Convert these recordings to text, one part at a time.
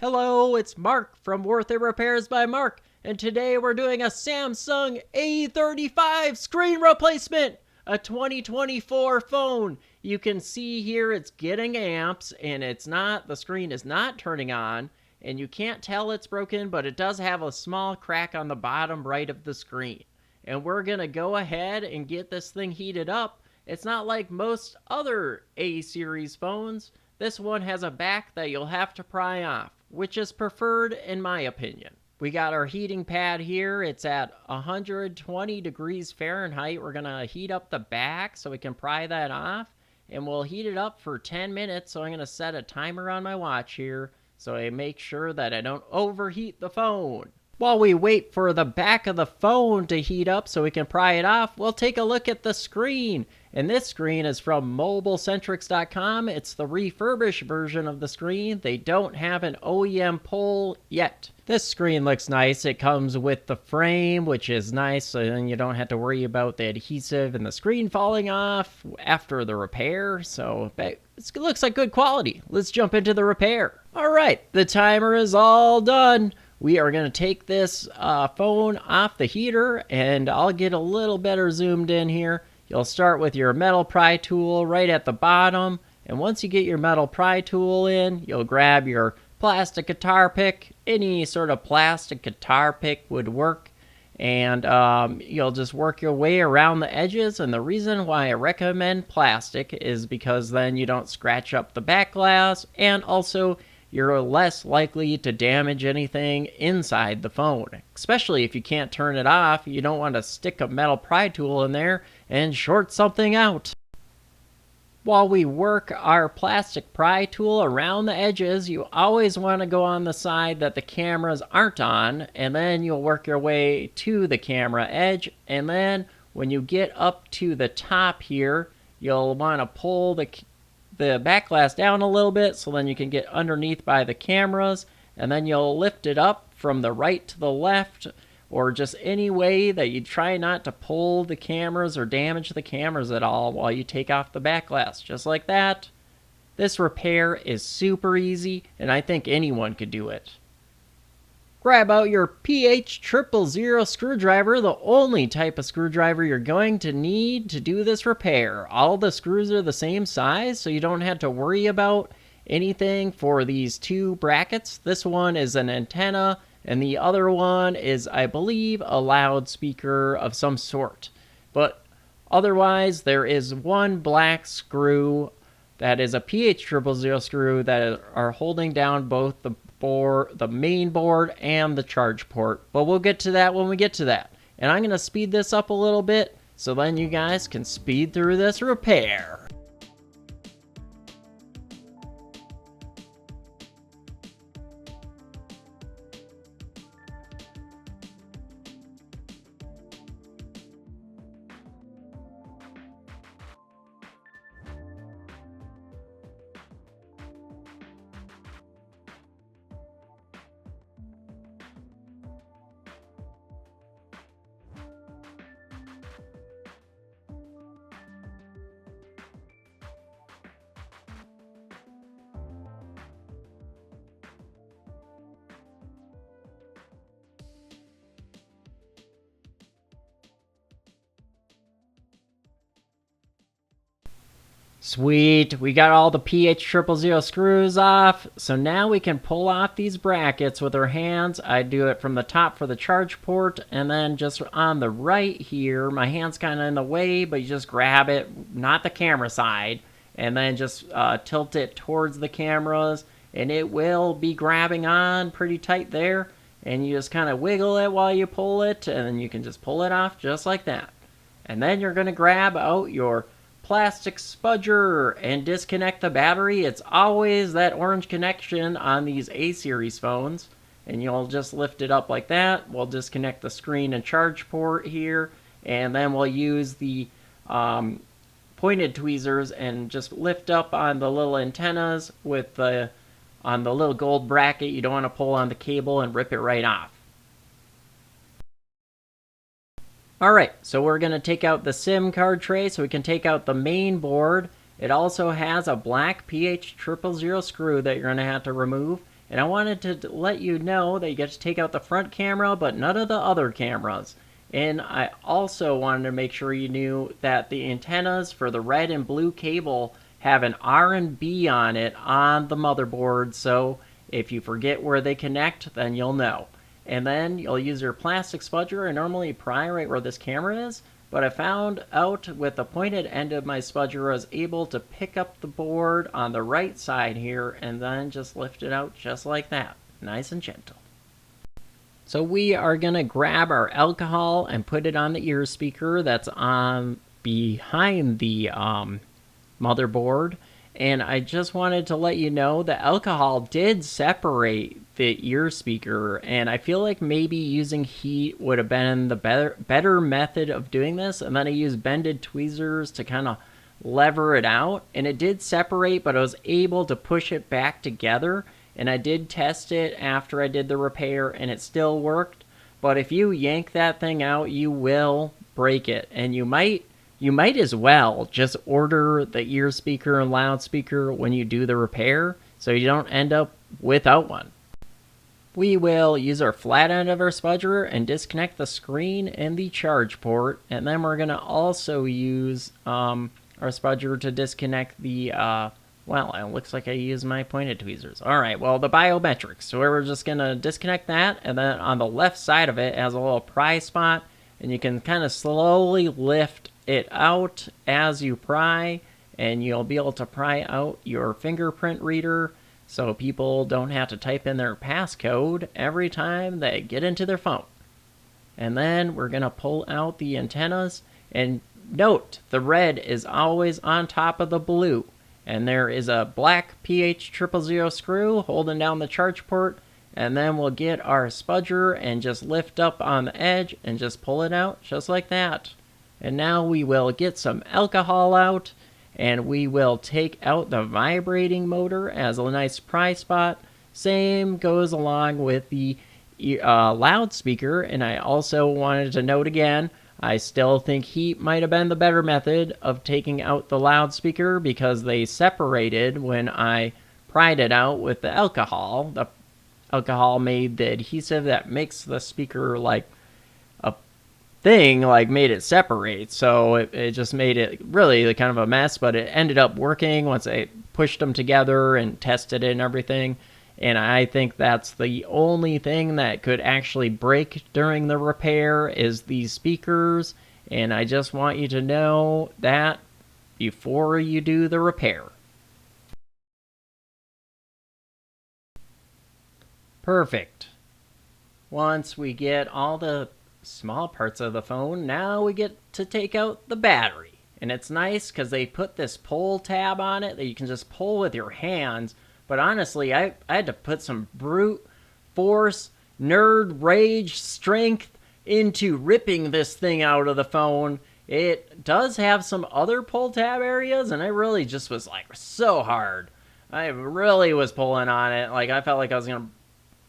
Hello, it's Mark from Worth It Repairs by Mark, and today we're doing a Samsung A35 screen replacement, a 2024 phone. You can see here it's getting amps, and the screen is not turning on, and you can't tell it's broken, but it does have a small crack on the bottom right of the screen. And we're gonna go ahead and get this thing heated up. It's not like most other A series phones. This one has a back that you'll have to pry off, which is preferred in my opinion. We got our heating pad here. It's at 120 degrees Fahrenheit. We're gonna heat up the back so we can pry that off, and we'll heat it up for 10 minutes. So I'm gonna set a timer on my watch here so I make sure that I don't overheat the phone. While we wait for the back of the phone to heat up so we can pry it off, we'll take a look at the screen. And this screen is from mobilecentrics.com. It's the refurbished version of the screen. They don't have an OEM pull yet. This screen looks nice. It comes with the frame, which is nice, so then you don't have to worry about the adhesive and the screen falling off after the repair. So it looks like good quality. Let's jump into the repair. All right, the timer is all done. We are going to take this phone off the heater, and I'll get a little better zoomed in here. You'll start with your metal pry tool right at the bottom, and once you get your metal pry tool in, you'll grab your plastic guitar pick. Any sort of plastic guitar pick would work, and you'll just work your way around the edges. And the reason why I recommend plastic is because then you don't scratch up the back glass, and also you're less likely to damage anything inside the phone. Especially if you can't turn it off, you don't want to stick a metal pry tool in there and short something out. While we work our plastic pry tool around the edges, you always want to go on the side that the cameras aren't on, and then you'll work your way to the camera edge. And then when you get up to the top here, you'll want to pull the back glass down a little bit so then you can get underneath by the cameras, and then you'll lift it up from the right to the left, or just any way that you try not to pull the cameras or damage the cameras at all while you take off the back glass, just like that. This repair is super easy, and I think anyone could do it. Grab out your PH000 screwdriver, the only type of screwdriver you're going to need to do this repair. All the screws are the same size, so you don't have to worry about anything for these two brackets. This one is an antenna, and the other one is, I believe, a loudspeaker of some sort. But otherwise, there is one black screw that is a PH000 screw that are holding down both the main board and the charge port. But we'll get to that when we get to that. And I'm going to speed this up a little bit so then you guys can speed through this repair. Sweet, we got all the PH000 screws off, so now we can pull off these brackets with our hands. I do it from the top for the charge port, and then just on the right here, my hand's kind of in the way, but you just grab it, not the camera side, and then just tilt it towards the cameras, and it will be grabbing on pretty tight there, and you just kind of wiggle it while you pull it, and then you can just pull it off just like that. And then you're going to grab out your plastic spudger and disconnect the battery. It's always that orange connection on these A-series phones, and you'll just lift it up like that. We'll disconnect the screen and charge port here, and then we'll use the pointed tweezers and just lift up on the little antennas with on the little gold bracket. You don't want to pull on the cable and rip it right off. Alright, so we're going to take out the SIM card tray so we can take out the main board. It also has a black PH000 screw that you're going to have to remove. And I wanted to let you know that you get to take out the front camera, but none of the other cameras. And I also wanted to make sure you knew that the antennas for the red and blue cable have an R and B on it on the motherboard, so if you forget where they connect, then you'll know. And then you'll use your plastic spudger and normally pry right where this camera is, but I found out with the pointed end of my spudger I was able to pick up the board on the right side here and then just lift it out just like that, nice and gentle. So we are going to grab our alcohol and put it on the ear speaker that's on behind the motherboard. And I just wanted to let you know the alcohol did separate the ear speaker, and I feel like maybe using heat would have been the better method of doing this. And then I used bended tweezers to kind of lever it out, and it did separate, but I was able to push it back together. And I did test it after I did the repair, and it still worked. But if you yank that thing out, you will break it, and you might as well just order the ear speaker and loudspeaker when you do the repair, so you don't end up without one. We will use our flat end of our spudger and disconnect the screen and the charge port, and then we're going to also use our spudger to disconnect the well, it looks like I used my pointed tweezers. All right, well, the biometrics. So we're just going to disconnect that, and then on the left side of it has a little pry spot, and you can kind of slowly lift it out as you pry, and you'll be able to pry out your fingerprint reader so people don't have to type in their passcode every time they get into their phone. And then we're going to pull out the antennas, and note the red is always on top of the blue. And there is a black PH000 screw holding down the charge port, and then we'll get our spudger and just lift up on the edge and just pull it out just like that. And now we will get some alcohol out, and we will take out the vibrating motor as a nice pry spot. Same goes along with the loudspeaker, and I also wanted to note again, I still think heat might have been the better method of taking out the loudspeaker because they separated when I pried it out with the alcohol. The alcohol made the adhesive that makes the speaker like a thing, like made it separate. So it just made it really kind of a mess, but it ended up working once I pushed them together and tested it and everything. And I think that's the only thing that could actually break during the repair is these speakers. And I just want you to know that before you do the repair. Perfect. Once we get all the small parts of the phone, now we get to take out the battery. And it's nice because they put this pull tab on it that you can just pull with your hands. But honestly, I had to put some brute force, nerd rage, strength into ripping this thing out of the phone. It does have some other pull tab areas, and I really just was like so hard. I really was pulling on it. Like I felt like I was going to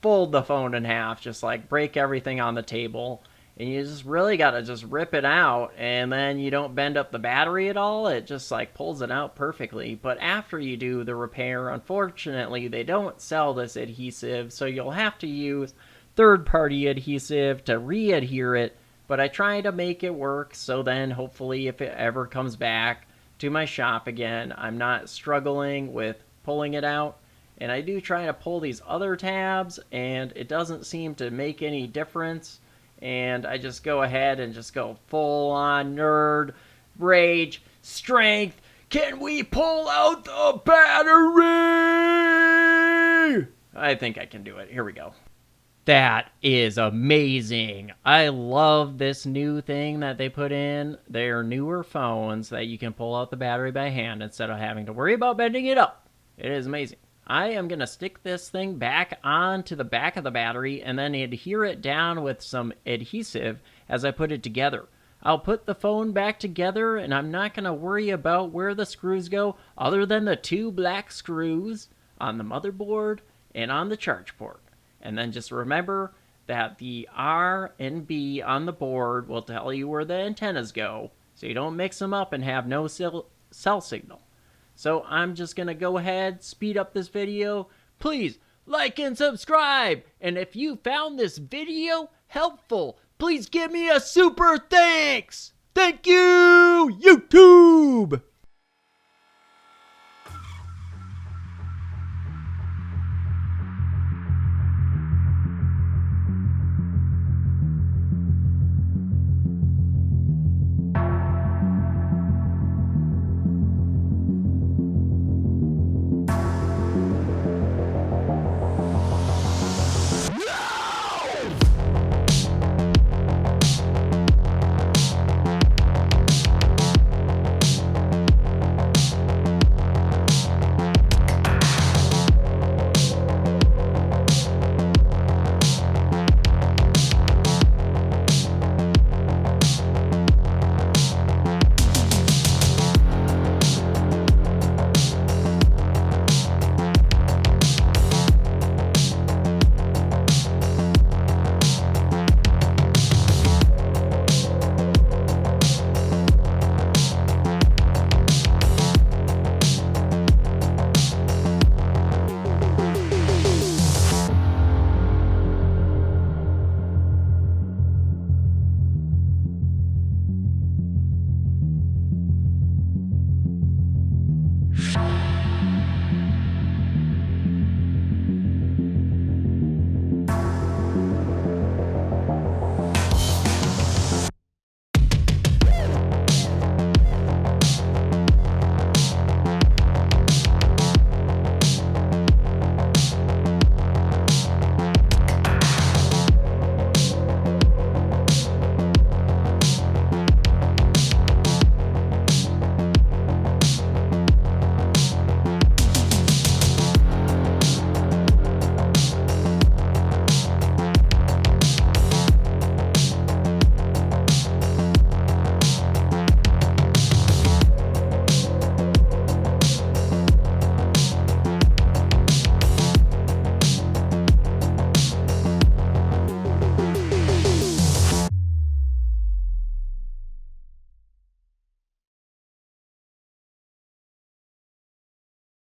fold the phone in half, just like break everything on the table. And you just really got to just rip it out, and then you don't bend up the battery at all. It just like pulls it out perfectly. But after you do the repair, unfortunately, they don't sell this adhesive, so you'll have to use third-party adhesive to re-adhere it. But I try to make it work, so then hopefully if it ever comes back to my shop again, I'm not struggling with pulling it out. And I do try to pull these other tabs, and it doesn't seem to make any difference. And I just go ahead and just go full on nerd, rage, strength. Can we pull out the battery? I think I can do it. Here we go. That is amazing. I love this new thing that they put in their newer phones that you can pull out the battery by hand instead of having to worry about bending it up. It is amazing. I am going to stick this thing back onto the back of the battery and then adhere it down with some adhesive as I put it together. I'll put the phone back together, and I'm not going to worry about where the screws go other than the two black screws on the motherboard and on the charge port. And then just remember that the R and B on the board will tell you where the antennas go, so you don't mix them up and have no cell signal. So I'm just going to go ahead, speed up this video. Please like and subscribe. And if you found this video helpful, please give me a super thanks. Thank you, YouTube!